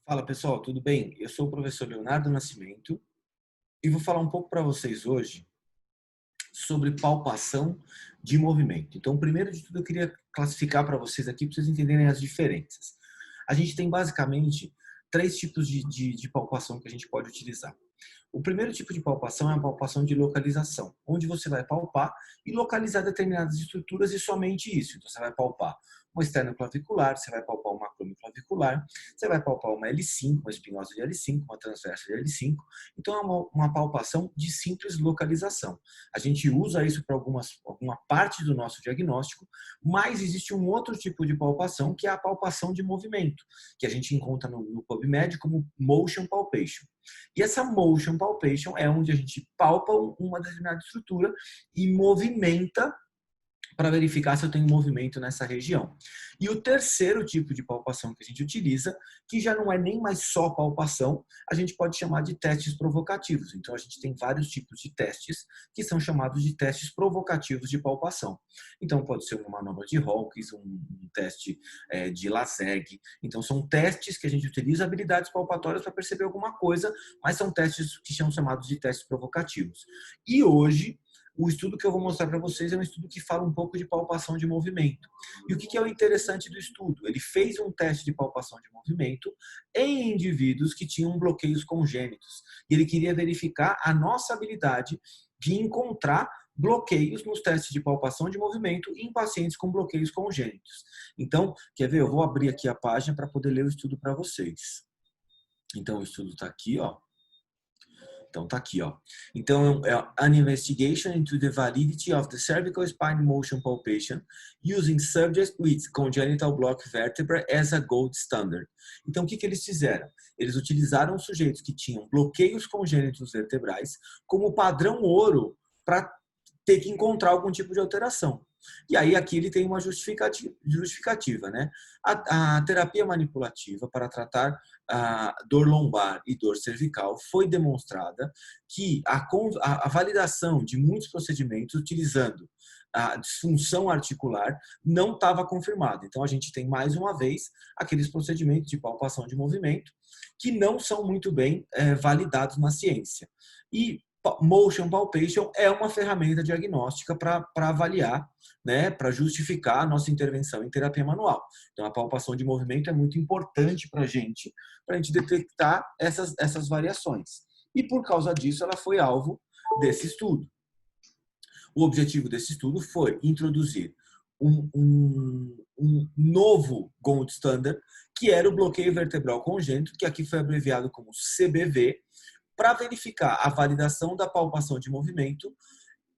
Fala pessoal, tudo bem? Eu sou o professor Leonardo Nascimento e vou falar um pouco para vocês hoje sobre palpação de movimento. Então, primeiro de tudo, eu queria classificar para vocês aqui, para vocês entenderem as diferenças. A gente tem basicamente três tipos de palpação que a gente pode utilizar. O primeiro tipo de palpação é a palpação de localização, onde você vai palpar e localizar determinadas estruturas e somente isso. Então, você vai palpar uma esternoclavicular, você vai palpar uma acromioclavicular, você vai palpar uma L5, uma espinhosa de L5, uma transversa de L5. Então, é uma palpação de simples localização. A gente usa isso para alguma parte do nosso diagnóstico, mas existe um outro tipo de palpação, que é a palpação de movimento, que a gente encontra no PubMed como motion palpation. E essa motion palpation é onde a gente palpa uma determinada estrutura e movimenta para verificar se eu tenho movimento nessa região. E o terceiro tipo de palpação que a gente utiliza, que já não é nem mais só palpação, a gente pode chamar de testes provocativos. Então, a gente tem vários tipos de testes que são chamados de testes provocativos de palpação. Então, pode ser uma manobra de Hawkins, um teste de Laseg. Então, são testes que a gente utiliza habilidades palpatórias para perceber alguma coisa, mas são testes que são chamados de testes provocativos. E hoje, o estudo que eu vou mostrar para vocês é um estudo que fala um pouco de palpação de movimento. E o que é o interessante do estudo? Ele fez um teste de palpação de movimento em indivíduos que tinham bloqueios congênitos. E ele queria verificar a nossa habilidade de encontrar bloqueios nos testes de palpação de movimento em pacientes com bloqueios congênitos. Então, quer ver? Eu vou abrir aqui a página para poder ler o estudo para vocês. Então, o estudo está aqui, ó. Então, tá aqui, ó. Então, é an investigation into the validity of the cervical spine motion palpation using subjects with congenital block vertebra as a gold standard. Então, o que eles fizeram? Eles utilizaram sujeitos que tinham bloqueios congênitos vertebrais como padrão ouro para ter que encontrar algum tipo de alteração. E aí aqui ele tem uma justificativa, né? A terapia manipulativa para tratar a dor lombar e dor cervical foi demonstrada que a validação de muitos procedimentos utilizando a disfunção articular não estava confirmada. Então a gente tem mais uma vez aqueles procedimentos de palpação de movimento que não são muito bem validados na ciência. E motion palpation é uma ferramenta diagnóstica para avaliar, né, para justificar a nossa intervenção em terapia manual. Então, a palpação de movimento é muito importante para a gente detectar essas variações. E por causa disso, ela foi alvo desse estudo. O objetivo desse estudo foi introduzir um novo gold standard, que era o bloqueio vertebral congênito, que aqui foi abreviado como CBV, para verificar a validação da palpação de movimento,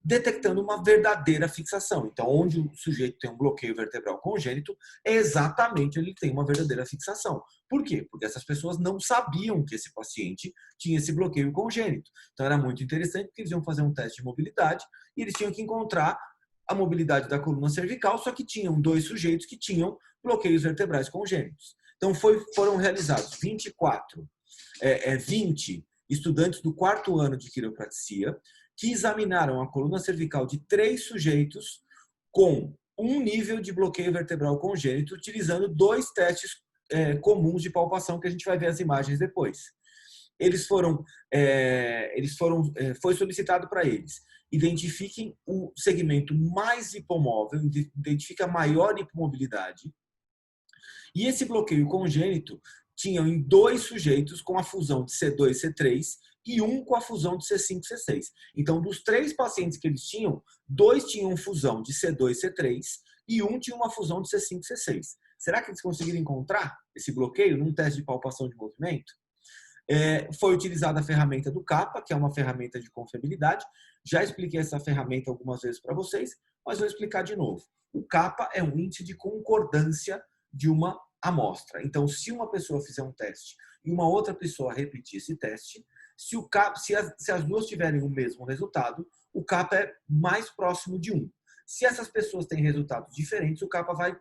detectando uma verdadeira fixação. Então, onde o sujeito tem um bloqueio vertebral congênito, é exatamente onde ele tem uma verdadeira fixação. Por quê? Porque essas pessoas não sabiam que esse paciente tinha esse bloqueio congênito. Então, era muito interessante, porque eles iam fazer um teste de mobilidade e eles tinham que encontrar a mobilidade da coluna cervical, só que tinham dois sujeitos que tinham bloqueios vertebrais congênitos. Então, foram realizados 20 estudantes do quarto ano de quiropraxia que examinaram a coluna cervical de 3 sujeitos com um nível de bloqueio vertebral congênito, utilizando 2 testes comuns de palpação, que a gente vai ver as imagens depois. Foi solicitado para eles: identifiquem o segmento mais hipomóvel, identifique a maior hipomobilidade, e esse bloqueio congênito tinham em 2 sujeitos com a fusão de C2 e C3 e um com a fusão de C5 e C6. Então, dos 3 pacientes que eles tinham, 2 tinham fusão de C2 e C3 e um tinha uma fusão de C5 e C6. Será que eles conseguiram encontrar esse bloqueio num teste de palpação de movimento? Foi utilizada a ferramenta do CAPA, que é uma ferramenta de confiabilidade. Já expliquei essa ferramenta algumas vezes para vocês, mas vou explicar de novo. O CAPA é um índice de concordância de uma amostra. Então, se uma pessoa fizer um teste e uma outra pessoa repetir esse teste, se as duas tiverem o mesmo resultado, o CAPA é mais próximo de 1. Se essas pessoas têm resultados diferentes, o CAPA vai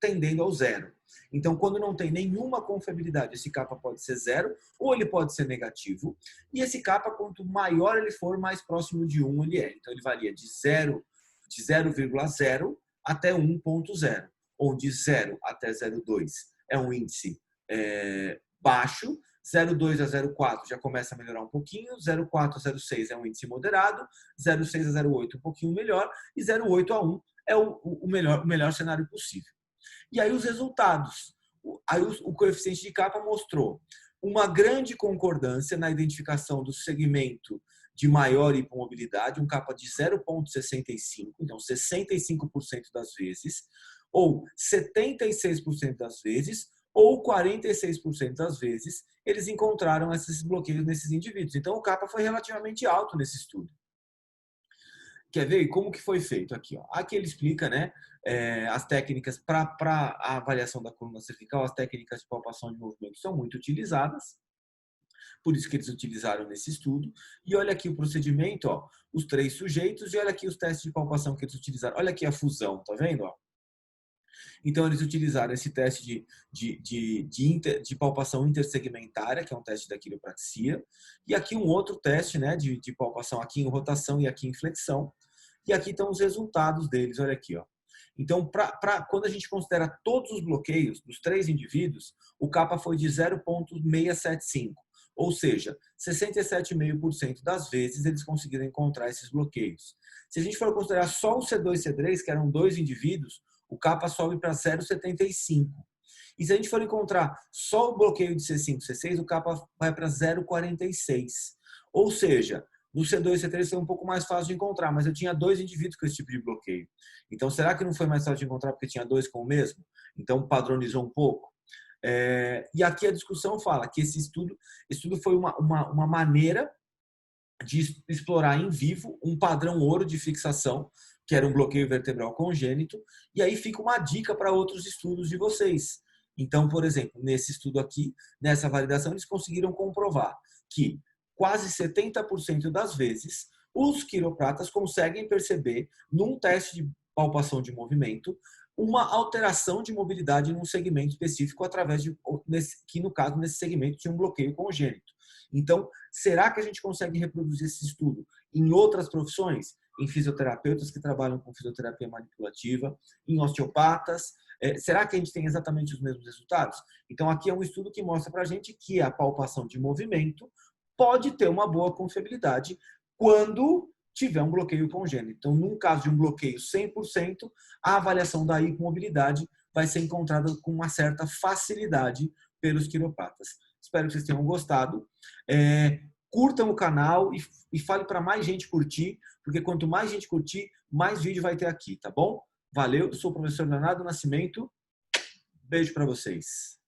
tendendo ao 0. Então, quando não tem nenhuma confiabilidade, esse CAPA pode ser 0 ou ele pode ser negativo. E esse CAPA, quanto maior ele for, mais próximo de 1 ele é. Então, ele varia de 0,0 até 1,0, onde 0 até 0,2 é um índice baixo, 0,2 a 0,4 já começa a melhorar um pouquinho, 0,4 a 0,6 é um índice moderado, 0,6 a 0,8 um pouquinho melhor e 0,8 a 1 é o melhor cenário possível. E aí os resultados. Aí o coeficiente de capa mostrou uma grande concordância na identificação do segmento de maior hipomobilidade, um capa de 0,65, então 65% das vezes, ou 76% das vezes, ou 46% das vezes, eles encontraram esses bloqueios nesses indivíduos. Então, o capa foi relativamente alto nesse estudo. Quer ver como que foi feito aqui? Ó. Aqui ele explica, né, as técnicas para a avaliação da coluna cervical, as técnicas de palpação de movimento são muito utilizadas, por isso que eles utilizaram nesse estudo. E olha aqui o procedimento, ó, os 3 sujeitos, e olha aqui os testes de palpação que eles utilizaram. Olha aqui a fusão, tá vendo? Ó? Então, eles utilizaram esse teste de palpação intersegmentária, que é um teste da quiropraxia, e aqui um outro teste, né, de palpação aqui em rotação e aqui em flexão. E aqui estão os resultados deles, olha aqui. Ó. Então, quando a gente considera todos os bloqueios dos 3 indivíduos, o capa foi de 0,675. Ou seja, 67,5% das vezes eles conseguiram encontrar esses bloqueios. Se a gente for considerar só o C2 e C3, que eram 2 indivíduos, o capa sobe para 0,75. E se a gente for encontrar só o bloqueio de C5 e C6, o capa vai para 0,46. Ou seja, no C2 e C3 foi um pouco mais fácil de encontrar, mas eu tinha 2 indivíduos com esse tipo de bloqueio. Então, será que não foi mais fácil de encontrar porque tinha 2 com o mesmo? Então, padronizou um pouco. E aqui a discussão fala que esse estudo foi uma maneira de explorar em vivo um padrão ouro de fixação, que era um bloqueio vertebral congênito, e aí fica uma dica para outros estudos de vocês. Então, por exemplo, nesse estudo aqui, nessa validação, eles conseguiram comprovar que quase 70% das vezes os quiropratas conseguem perceber, num teste de palpação de movimento, uma alteração de mobilidade num segmento específico através que no caso nesse segmento tinha um bloqueio congênito. Então, será que a gente consegue reproduzir esse estudo em outras profissões? Em fisioterapeutas que trabalham com fisioterapia manipulativa, em osteopatas? Será que a gente tem exatamente os mesmos resultados? Então, aqui é um estudo que mostra para a gente que a palpação de movimento pode ter uma boa confiabilidade quando tiver um bloqueio congênito. Então, num caso de um bloqueio 100%, a avaliação da hipomobilidade vai ser encontrada com uma certa facilidade pelos quiropratas. Espero que vocês tenham gostado. Curtam o canal e fale para mais gente curtir, porque quanto mais gente curtir, mais vídeo vai ter aqui, tá bom? Valeu, eu sou o professor Leonardo Nascimento. Beijo para vocês.